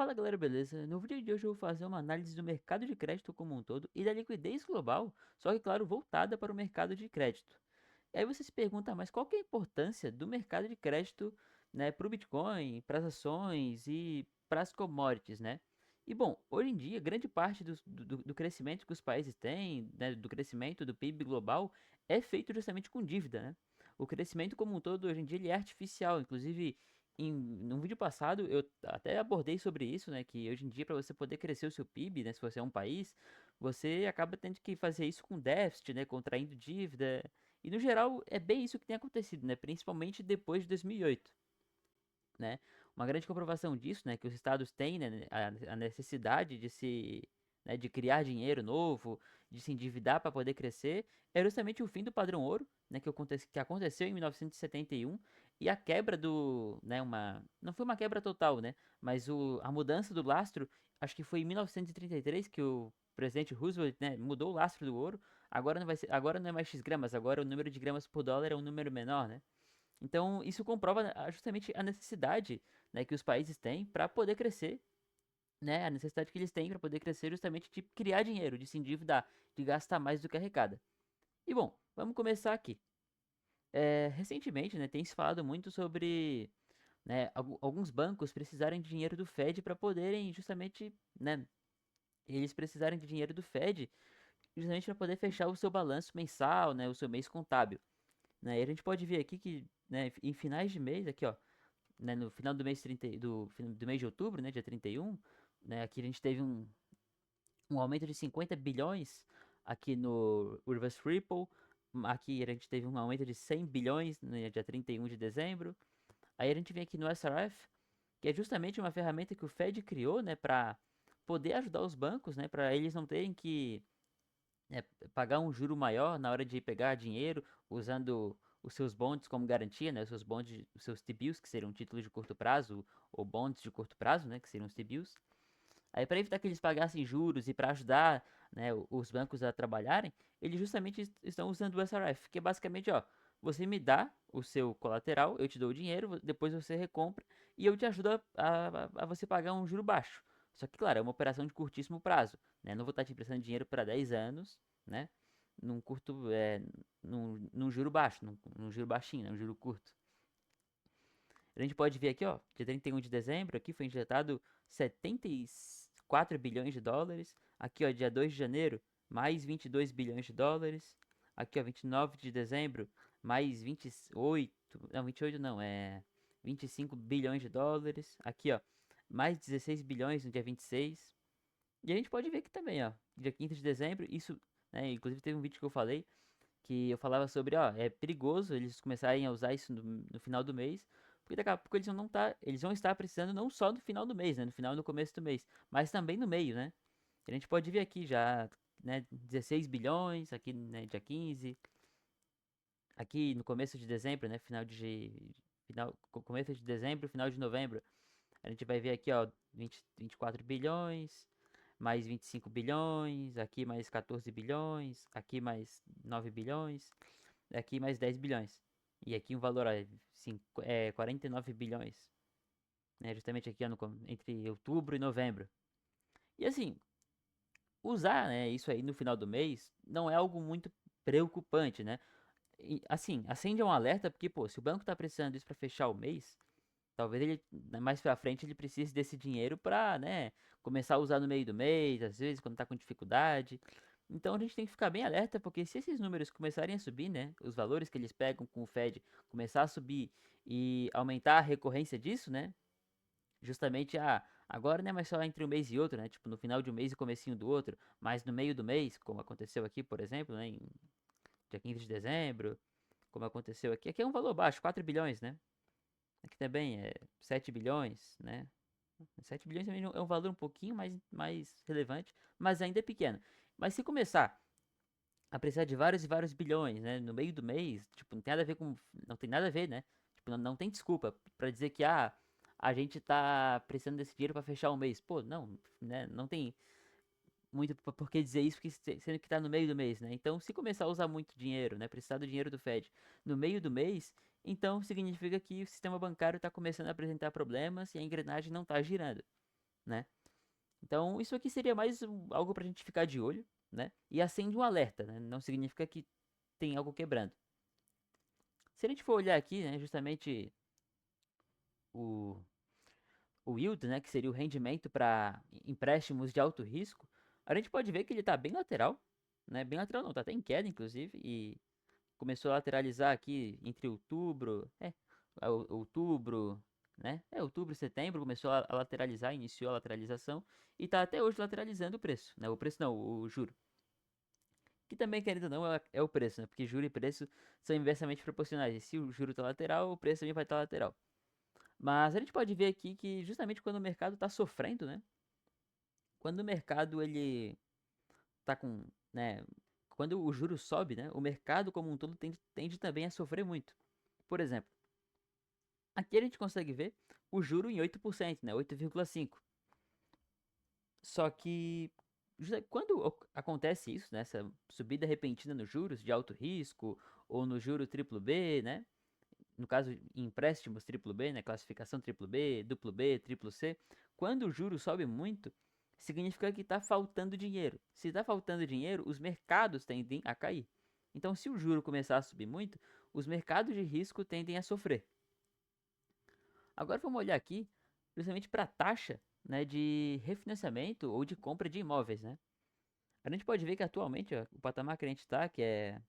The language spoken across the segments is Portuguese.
Fala galera, beleza? No vídeo de hoje eu vou fazer uma análise do mercado de crédito como um todo e da liquidez global, só que claro, voltada para o mercado de crédito. E aí você se pergunta, mas qual que é a importância do mercado de crédito, né, para o Bitcoin, para as ações e para as commodities, né? E bom, hoje em dia, grande parte do crescimento que os países têm, né, do crescimento do PIB global, é feito justamente com dívida, né? O crescimento como um todo, hoje em dia, ele é artificial. Inclusive, num vídeo passado, eu até abordei sobre isso, né? Que hoje em dia, para você poder crescer o seu PIB, né, se você é um país, você acaba tendo que fazer isso com déficit, né? Contraindo dívida. E no geral é bem isso que tem acontecido, né? Principalmente depois de 2008, né? Uma grande comprovação disso, né, que os estados têm, né, a necessidade de de criar dinheiro novo, de se endividar para poder crescer, é justamente o fim do padrão ouro, né, que aconteceu em 1971 e a quebra não foi uma quebra total, né, mas a mudança do lastro, acho que foi em 1933 que o presidente Roosevelt, né, mudou o lastro do ouro. Agora não é mais X gramas, agora o número de gramas por dólar é um número menor, né? Então, isso comprova, né, justamente a necessidade, né, que os países têm para poder crescer, né, a necessidade que eles têm para poder crescer justamente de criar dinheiro, de se endividar, de gastar mais do que arrecada. E bom, vamos começar aqui. Recentemente, né, tem se falado muito sobre, né, alguns bancos precisarem de dinheiro do Fed para poderem justamente, né, eles precisarem de dinheiro do Fed justamente para poder fechar o seu balanço mensal, né, o seu mês contábil, né? E a gente pode ver aqui que, né, em finais de mês, aqui, ó, né, no final do mês do mês de outubro, né, dia 31, né, aqui a gente teve um aumento de 50 bilhões aqui no Reverse Ripple. Aqui a gente teve um aumento de 100 bilhões no dia 31 de dezembro. Aí a gente vem aqui no SRF, que é justamente uma ferramenta que o Fed criou, né, para poder ajudar os bancos, né, para eles não terem que, né, pagar um juro maior na hora de pegar dinheiro usando os seus bonds como garantia, né, os seus T-bills, que seriam títulos de curto prazo, ou bonds de curto prazo, né, que seriam os T-bills. Aí para evitar que eles pagassem juros e para ajudar, né, os bancos a trabalharem, eles justamente estão usando o SRF, que é basicamente, ó, você me dá o seu colateral, eu te dou o dinheiro, depois você recompra e eu te ajudo a você pagar um juro baixo. Só que, claro, é uma operação de curtíssimo prazo, né? Não vou estar te emprestando dinheiro para 10 anos, né? Num curto, num juro baixo, num juro baixinho, né? Um juro curto. A gente pode ver aqui, ó, dia 31 de dezembro, aqui foi injetado 74 bilhões de dólares. Aqui, ó, dia 2 de janeiro, mais 22 bilhões de dólares. Aqui, ó, 29 de dezembro, mais 28, não, 28 não, 25 bilhões de dólares. Aqui, ó, mais 16 bilhões no dia 26. E a gente pode ver aqui também, ó, dia 15 de dezembro, isso, né, inclusive teve um vídeo que eu falei, que eu falava sobre, ó, é perigoso eles começarem a usar isso no final do mês, porque daqui a pouco eles vão estar precisando não só no final do mês, né, no final e no começo do mês, mas também no meio, né? A gente pode ver aqui já, né, 16 bilhões, aqui, né, dia 15, aqui no começo de dezembro, né, começo de dezembro, final de novembro, a gente vai ver aqui, ó, 24 bilhões, mais 25 bilhões, aqui mais 14 bilhões, aqui mais 9 bilhões, aqui mais 10 bilhões. E aqui um valor, ó, 49 bilhões, né? Justamente aqui ó, entre outubro e novembro. E assim, usar, né, isso aí no final do mês não é algo muito preocupante, né? E, assim, acende um alerta porque, pô, se o banco tá precisando disso para fechar o mês, talvez ele, né, mais pra frente, ele precise desse dinheiro pra, né, começar a usar no meio do mês, às vezes, quando tá com dificuldade. Então a gente tem que ficar bem alerta, porque se esses números começarem a subir, né, os valores que eles pegam com o Fed começar a subir e aumentar a recorrência disso, né, justamente, agora não é mais só entre um mês e outro, né, tipo, no final de um mês e comecinho do outro, mas no meio do mês, como aconteceu aqui, por exemplo, né, em dia 15 de dezembro, como aconteceu aqui. Aqui é um valor baixo, 4 bilhões, né? Aqui também é 7 bilhões, né? 7 bilhões também é um valor um pouquinho mais relevante, mas ainda é pequeno. Mas se começar a precisar de vários e vários bilhões, né, no meio do mês, tipo, não tem nada a ver com, não tem nada a ver, né? Tipo, não tem desculpa pra dizer que a gente tá precisando desse dinheiro pra fechar o mês. Pô, não, né? Não tem muito por que dizer isso, porque sendo que tá no meio do mês, né? Então, se começar a usar muito dinheiro, né, precisar do dinheiro do Fed no meio do mês, então significa que o sistema bancário está começando a apresentar problemas e a engrenagem não está girando. né? Então, isso aqui seria mais algo pra gente ficar de olho, né? E acende um alerta, né? Não significa que tem algo quebrando. Se a gente for olhar aqui, né, justamente o, o yield, né, que seria o rendimento para empréstimos de alto risco, a gente pode ver que ele está bem lateral, né? Bem lateral não, tá até em queda, inclusive, e começou a lateralizar aqui entre outubro, né? Outubro, setembro, começou a lateralizar, iniciou a lateralização e tá até hoje lateralizando o preço, né? O preço não, o juro. Que também, querendo ou não, é o preço, né? Porque juro e preço são inversamente proporcionais. E se o juro tá lateral, o preço também vai estar lateral. Mas a gente pode ver aqui que justamente quando o mercado está sofrendo, né? Quando o mercado ele tá com, né? Quando o juro sobe, né? O mercado como um todo tende também a sofrer muito. Por exemplo, aqui a gente consegue ver o juro em 8%, né? 8,5%. Só que quando acontece isso, né? Essa subida repentina nos juros de alto risco ou no juro triplo B, né? No caso, em empréstimos triplo B, né, classificação triplo B, duplo B, triplo C, quando o juro sobe muito, significa que está faltando dinheiro. Se está faltando dinheiro, os mercados tendem a cair. Então, se o juro começar a subir muito, os mercados de risco tendem a sofrer. Agora vamos olhar aqui, justamente para a taxa, né, de refinanciamento ou de compra de imóveis, né? A gente pode ver que atualmente ó, o patamar que a gente está, que é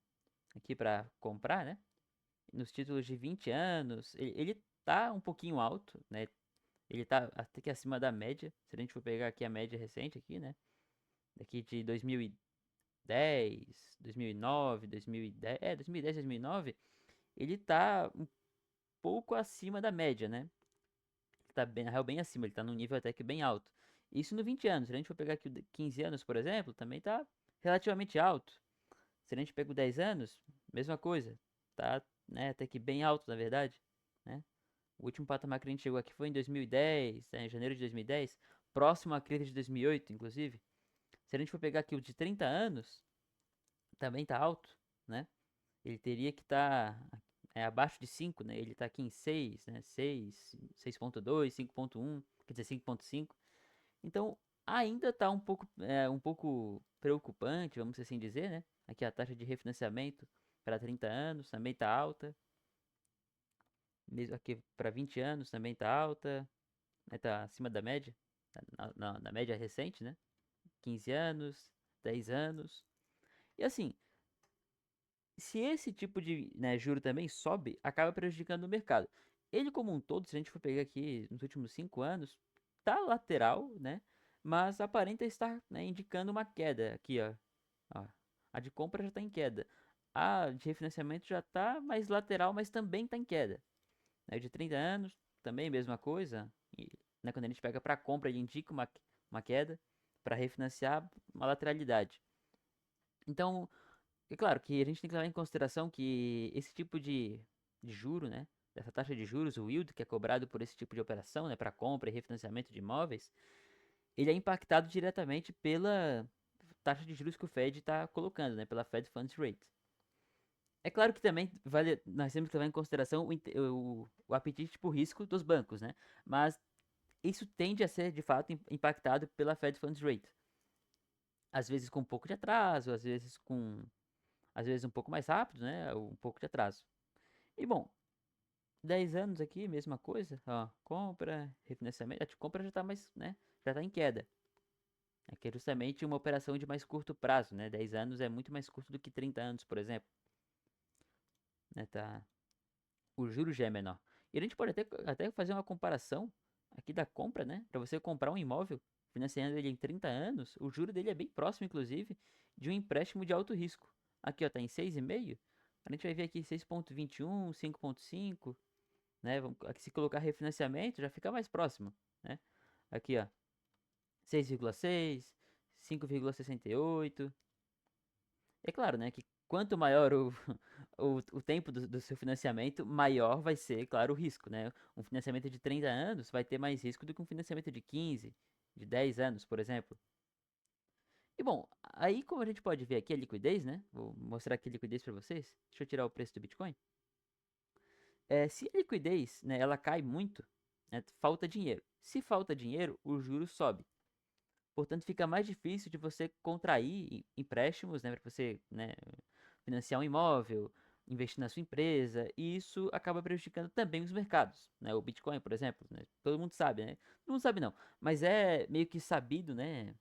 aqui para comprar, né? Nos títulos de 20 anos, ele tá um pouquinho alto, né? Ele tá até que acima da média. Se a gente for pegar aqui a média recente aqui, né? Daqui de 2010, 2009, 2010, 2010, 2009, ele tá um pouco acima da média, né? Ele tá bem, na real, bem acima, ele tá num nível até que bem alto. Isso no 20 anos. Se a gente for pegar aqui o 15 anos, por exemplo, também tá relativamente alto. Se a gente pega o 10 anos, mesma coisa. Tá, né, até que bem alto, na verdade, né? O último patamar que a gente chegou aqui foi em 2010, né, em janeiro de 2010, próximo à crise de 2008, inclusive. Se a gente for pegar aqui o de 30 anos, também tá alto, né? Ele teria que estar abaixo de 5, né? Ele tá aqui em 6, né? 6, 6.2, 5.1, quer dizer 5.5. Então, ainda tá um pouco preocupante, vamos assim dizer, né? Aqui a taxa de refinanciamento para 30 anos também tá alta. Mesmo aqui para 20 anos também tá alta, né? Tá acima da média, na média recente, né? 15 anos, 10 anos. E assim, se esse tipo de, né, juro também sobe, acaba prejudicando o mercado. Ele como um todo, se a gente for pegar aqui nos últimos 5 anos, tá lateral, né? Mas aparenta estar, né, indicando uma queda aqui, ó. Ó, a de compra já está em queda. A de refinanciamento já está mais lateral, mas também está em queda. Né? De 30 anos, também mesma coisa. E, né, quando a gente pega para compra, ele indica uma queda. Para refinanciar, uma lateralidade. Então, é claro que a gente tem que levar em consideração que esse tipo de juro, né? Dessa taxa de juros, o yield, que é cobrado por esse tipo de operação, né? Para compra e refinanciamento de imóveis, ele é impactado diretamente pela taxa de juros que o Fed está colocando, né? Pela Fed Funds Rate. É claro que também nós temos que levar em consideração o apetite por risco dos bancos, né? Mas isso tende a ser de fato impactado pela Fed Funds Rate. Às vezes com um pouco de atraso, às vezes um pouco mais rápido, né? Um pouco de atraso. E bom, 10 anos aqui, mesma coisa, ó, compra, refinanciamento, a compra já está mais, né? Já está em queda. Aqui é justamente uma operação de mais curto prazo, né? 10 anos é muito mais curto do que 30 anos, por exemplo, né? Tá, o juro já é menor. E a gente pode até fazer uma comparação aqui da compra, né? Para você comprar um imóvel, financiando ele em 30 anos, o juro dele é bem próximo, inclusive, de um empréstimo de alto risco. Aqui, ó, tá em 6,5. A gente vai ver aqui 6,21, 5,5, né? Aqui, se colocar refinanciamento, já fica mais próximo, né? Aqui, ó, 6,6, 5,68. É claro, né, que quanto maior o tempo do seu financiamento, maior vai ser, claro, o risco, né? Um financiamento de 30 anos vai ter mais risco do que um financiamento de 15, de 10 anos, por exemplo. E bom, aí como a gente pode ver aqui a liquidez, né? Vou mostrar aqui a liquidez para vocês. Deixa eu tirar o preço do Bitcoin. Se a liquidez, né, ela cai muito, né, falta dinheiro. Se falta dinheiro, o juro sobe. Portanto, fica mais difícil de você contrair empréstimos, né, para você, né, financiar um imóvel, investir na sua empresa, e isso acaba prejudicando também os mercados, né? O Bitcoin, por exemplo, né? Todo mundo sabe, né? Todo mundo sabe não, mas é meio que sabido, né?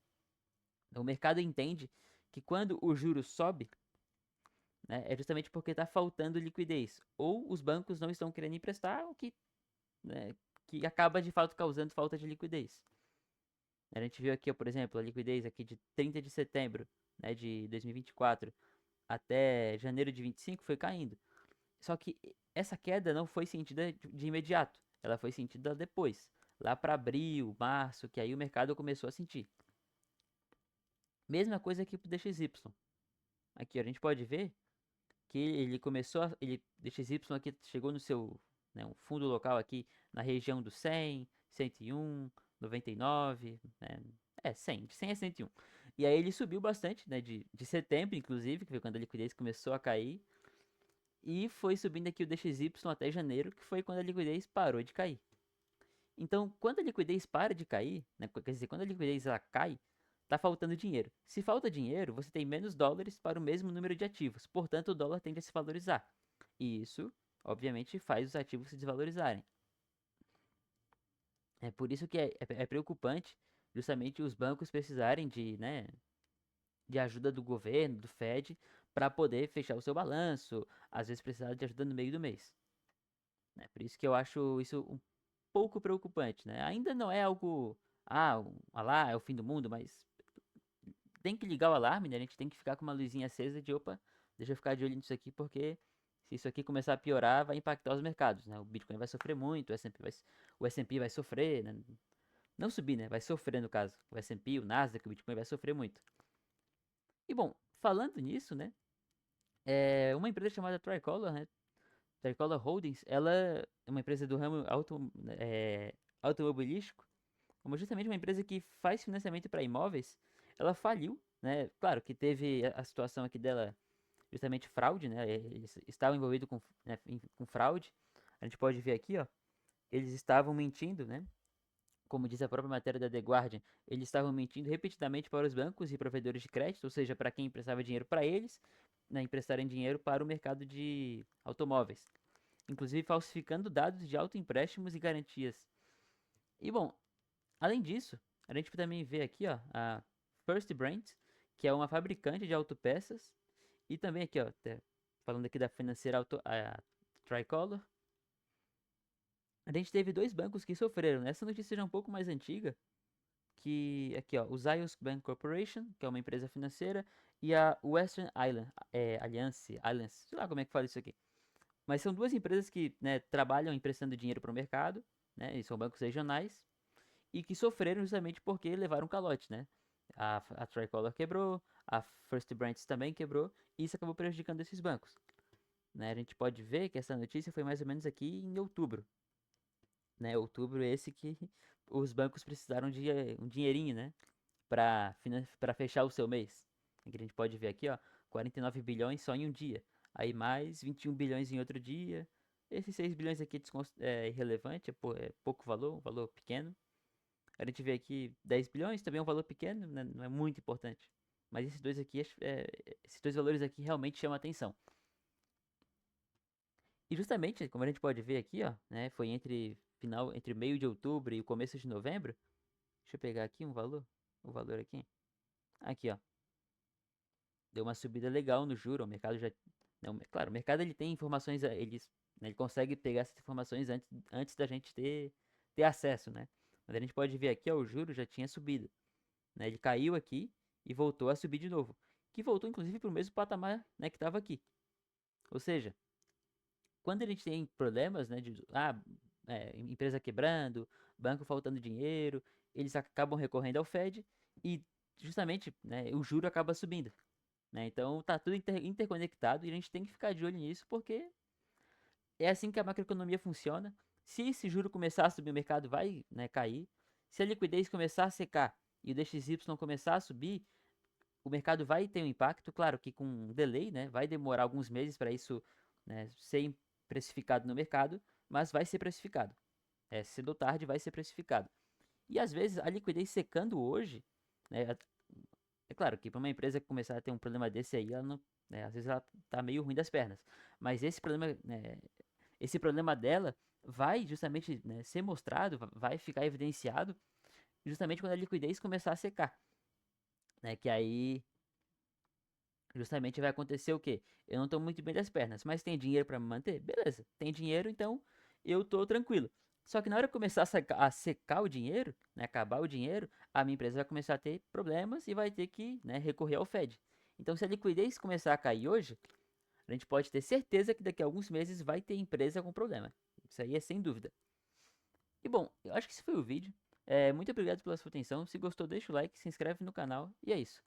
O mercado entende que quando o juro sobe, né, é justamente porque está faltando liquidez, ou os bancos não estão querendo emprestar, o que, né, que acaba de fato causando falta de liquidez. A gente viu aqui, ó, por exemplo, a liquidez aqui de 30 de setembro, né, de 2024 até janeiro de 25 foi caindo. Só que essa queda não foi sentida de imediato, ela foi sentida depois, lá para abril, março, que aí o mercado começou a sentir. Mesma coisa aqui pro DXY. Aqui ó, a gente pode ver que ele começou, ele DXY aqui chegou no seu, né, um fundo local aqui na região do 100, 101, 99, né? 100, de 100 a 101. E aí ele subiu bastante, né, de setembro, inclusive, que foi quando a liquidez começou a cair. E foi subindo aqui o DXY até janeiro, que foi quando a liquidez parou de cair. Então, quando a liquidez para de cair, né, quer dizer, quando a liquidez ela cai, tá faltando dinheiro. Se falta dinheiro, você tem menos dólares para o mesmo número de ativos. Portanto, o dólar tende a se valorizar. E isso, obviamente, faz os ativos se desvalorizarem. É por isso que é preocupante justamente os bancos precisarem de, né, de ajuda do governo, do Fed, para poder fechar o seu balanço, às vezes precisar de ajuda no meio do mês. Né? Por isso que eu acho isso um pouco preocupante, né? Ainda não é algo, lá é o fim do mundo, mas tem que ligar o alarme, né? A gente tem que ficar com uma luzinha acesa de, opa, deixa eu ficar de olho nisso aqui, porque se isso aqui começar a piorar, vai impactar os mercados, né? O Bitcoin vai sofrer muito, o S&P vai sofrer, né? Não subir, né? Vai sofrer no caso. O S&P, o Nasdaq, o Bitcoin vai sofrer muito. E bom, falando nisso, né? Uma empresa chamada Tricolor, né? Tricolor Holdings, ela é uma empresa do ramo automobilístico, como justamente uma empresa que faz financiamento para imóveis. Ela faliu, né? Claro que teve a situação aqui dela, justamente fraude, né? Eles estavam envolvidos com, né, com fraude. A gente pode ver aqui, ó, eles estavam mentindo, né? Como diz a própria matéria da The Guardian, eles estavam mentindo repetidamente para os bancos e provedores de crédito, ou seja, para quem emprestava dinheiro para eles, né, emprestarem dinheiro para o mercado de automóveis, inclusive falsificando dados de autoempréstimos e garantias. E bom, além disso, a gente também vê aqui, ó, a First Brand, que é uma fabricante de autopeças, e também aqui, ó, falando aqui da financeira a Tricolor. A gente teve dois bancos que sofreram, né? Essa notícia já é um pouco mais antiga, que aqui, ó, o Zions Bank Corporation, que é uma empresa financeira, e a Western Island, Alliance, sei lá como é que fala isso aqui. Mas são duas empresas que, né, trabalham emprestando dinheiro para o mercado, né, e são bancos regionais, e que sofreram justamente porque levaram calote, né? A Tricolor quebrou, a First Brands também quebrou, e isso acabou prejudicando esses bancos. Né? A gente pode ver que essa notícia foi mais ou menos aqui em outubro. Né? Outubro esse que os bancos precisaram de um dinheirinho, né? Para fechar o seu mês. Aqui a gente pode ver aqui, ó, 49 bilhões só em um dia. Aí mais 21 bilhões em outro dia. Esses 6 bilhões aqui é irrelevante, é pouco valor, um valor pequeno. A gente vê aqui 10 bilhões, também é um valor pequeno, né? Não é muito importante. Mas esses dois aqui, esses dois valores aqui realmente chamam a atenção. E justamente, como a gente pode ver aqui, ó, né, foi entre meio de outubro e o começo de novembro. Deixa eu pegar aqui o valor aqui. Aqui, ó, deu uma subida legal no juro, o mercado já, não, claro, o mercado ele tem informações, né, ele consegue pegar essas informações antes da gente ter acesso, né? Mas a gente pode ver aqui, ó, o juro já tinha subido, né? Ele caiu aqui e voltou a subir de novo, que voltou inclusive para o mesmo patamar, né, que estava aqui. Ou seja, quando a gente tem problemas, né, empresa quebrando, banco faltando dinheiro, eles acabam recorrendo ao Fed e justamente, né, o juro acaba subindo, né? Então tá tudo interconectado e a gente tem que ficar de olho nisso porque é assim que a macroeconomia funciona. Se esse juro começar a subir, o mercado vai, né, cair. Se a liquidez começar a secar e o DXY começar a subir, o mercado vai ter um impacto, claro que com um delay, né? Vai demorar alguns meses para isso, né, ser precificado no mercado, mas vai ser precificado. cedo ou tarde vai ser precificado. E às vezes a liquidez secando hoje, né, é claro que para uma empresa começar a ter um problema desse aí, ela não, né, às vezes ela tá meio ruim das pernas. Mas esse problema, né, esse problema dela vai justamente, né, ser mostrado, vai ficar evidenciado justamente quando a liquidez começar a secar, né? Que aí justamente vai acontecer o quê? Eu não estou muito bem das pernas, mas tem dinheiro para me manter? Beleza, tem dinheiro, então eu tô tranquilo. Só que na hora que começar a secar o dinheiro, né, acabar o dinheiro, a minha empresa vai começar a ter problemas e vai ter que, né, recorrer ao Fed. Então, se a liquidez começar a cair hoje, a gente pode ter certeza que daqui a alguns meses vai ter empresa com problema. Isso aí é sem dúvida. E bom, eu acho que esse foi o vídeo. Muito obrigado pela sua atenção. Se gostou, deixa o like, se inscreve no canal e é isso.